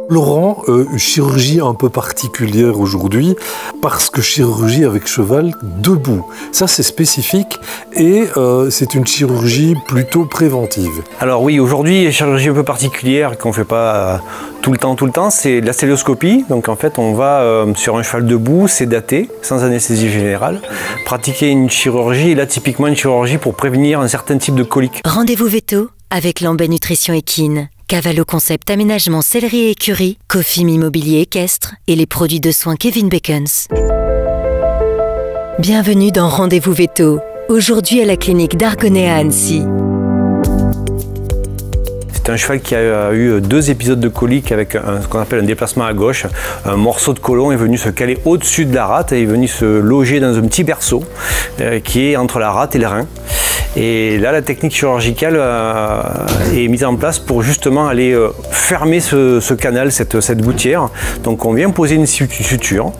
Laurent, chirurgie un peu particulière aujourd'hui, parce que chirurgie avec cheval debout. Ça, c'est spécifique et c'est une chirurgie plutôt préventive. Alors oui, aujourd'hui, chirurgie un peu particulière qu'on ne fait pas tout le temps, c'est la stélioscopie. Donc en fait, on va sur un cheval debout, sédaté, sans anesthésie générale, pratiquer une chirurgie, et là typiquement une chirurgie pour prévenir un certain type de colique. Rendez-vous veto avec Lambay Nutrition Équine. Cavallo Concept Aménagement Sellerie et Écurie, Cofim Immobilier Équestre et les produits de soins Kevin Beckens. Bienvenue dans Rendez-vous Veto, aujourd'hui à la clinique d'Argonnet à Annecy. C'est un cheval qui a eu 2 épisodes de colique avec ce qu'on appelle un déplacement à gauche. Un morceau de côlon est venu se caler au-dessus de la rate et est venu se loger dans un petit berceau qui est entre la rate et le rein. Et là, la technique chirurgicale est mise en place pour justement aller fermer ce canal, cette gouttière. Donc on vient poser une suture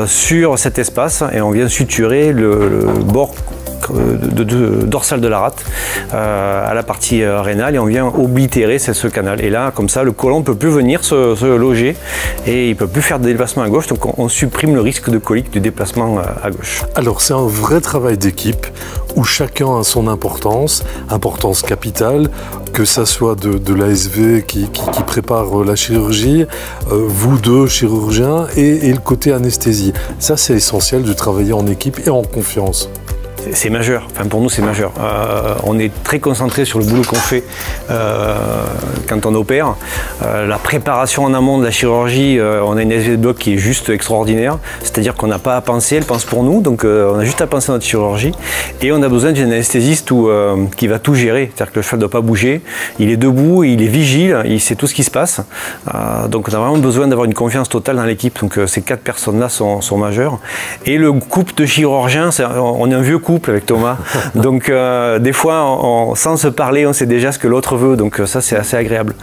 sur cet espace et on vient suturer le bord dorsale de la rate à la partie rénale et on vient oblitérer ce canal. Et là, comme ça, le côlon ne peut plus venir se loger et il ne peut plus faire de déplacement à gauche. Donc on supprime le risque de colique du déplacement à gauche. Alors c'est un vrai travail d'équipe où chacun a son importance capitale, que ça soit de l'ASV qui prépare la chirurgie, vous deux chirurgiens et le côté anesthésie. Ça c'est essentiel de travailler en équipe et en confiance. C'est majeur, enfin pour nous c'est majeur. On est très concentré sur le boulot qu'on fait quand on opère. La préparation en amont de la chirurgie, on a une ASV de bloc qui est juste extraordinaire. C'est-à-dire qu'on n'a pas à penser, elle pense pour nous, donc on a juste à penser à notre chirurgie. Et on a besoin d'un anesthésiste qui va tout gérer. C'est-à-dire que le cheval ne doit pas bouger, il est debout, il est vigile, il sait tout ce qui se passe. Donc on a vraiment besoin d'avoir une confiance totale dans l'équipe. Donc ces 4 personnes-là sont majeures. Et le couple de chirurgiens, on est un vieux couple avec Thomas, donc des fois sans se parler on sait déjà ce que l'autre veut, donc ça c'est assez agréable.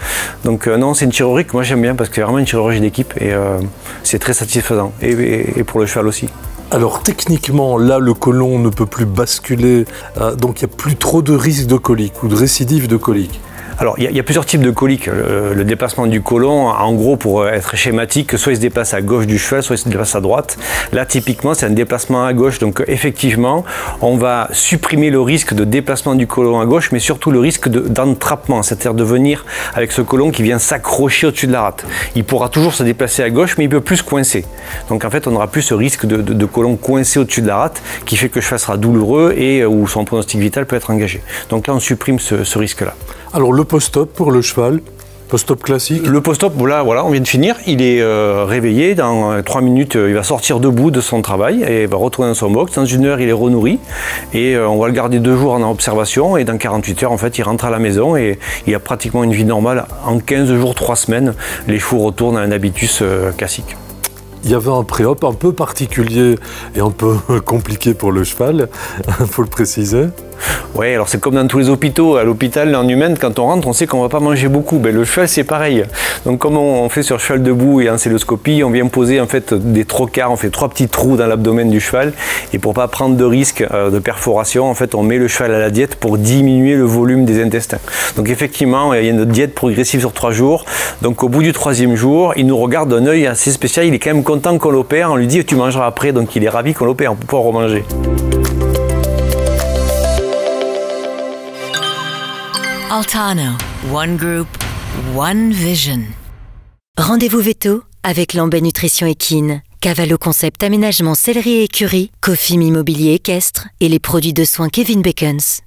Donc non, c'est une chirurgie que moi j'aime bien parce que c'est vraiment une chirurgie d'équipe et c'est très satisfaisant et pour le cheval aussi. Alors techniquement, là le côlon ne peut plus basculer, donc il n'y a plus trop de risque de colique ou de récidive de colique. Alors, il y a plusieurs types de coliques. Le déplacement du côlon, en gros, pour être schématique, soit il se déplace à gauche du cheval, soit il se déplace à droite. Là, typiquement, c'est un déplacement à gauche. Donc, effectivement, on va supprimer le risque de déplacement du côlon à gauche, mais surtout le risque d'entrappement, c'est-à-dire de venir avec ce côlon qui vient s'accrocher au-dessus de la rate. Il pourra toujours se déplacer à gauche, mais il ne peut plus se coincer. Donc, en fait, on n'aura plus ce risque de côlon coincé au-dessus de la rate, qui fait que le cheval sera douloureux et où son pronostic vital peut être engagé. Donc là, on supprime ce risque-là. Alors le post-op pour le cheval, post-op classique. Le post-op, voilà, on vient de finir, il est réveillé, dans 3 minutes il va sortir debout de son travail et il va retourner dans son box, dans 1 heure il est renourri et on va le garder 2 jours en observation et dans 48 heures en fait il rentre à la maison et il a pratiquement une vie normale. En 15 jours, 3 semaines, les chevaux retournent à un habitus classique. Il y avait un pré-op un peu particulier et un peu compliqué pour le cheval, il faut le préciser. Oui, alors c'est comme dans tous les hôpitaux. À l'hôpital, en humaine, quand on rentre, on sait qu'on ne va pas manger beaucoup. Ben, le cheval, c'est pareil. Donc, comme on fait sur cheval debout et en celluloscopie, on vient poser en fait des trocars, on fait 3 petits trous dans l'abdomen du cheval. Et pour ne pas prendre de risque de perforation, en fait, on met le cheval à la diète pour diminuer le volume des intestins. Donc, effectivement, il y a une diète progressive sur 3 jours. Donc, au bout du 3e jour, il nous regarde d'un œil assez spécial. Il est quand même content qu'on l'opère. On lui dit, tu mangeras après. Donc, il est ravi qu'on l'opère. On peut pas remanger. Altano, One Group, One Vision. Rendez-vous veto avec Lambay Nutrition Équine, Cavallo Concept Aménagement Sellerie et Écurie, Cofim Immobilier Équestre et les produits de soins Kevin Beckens.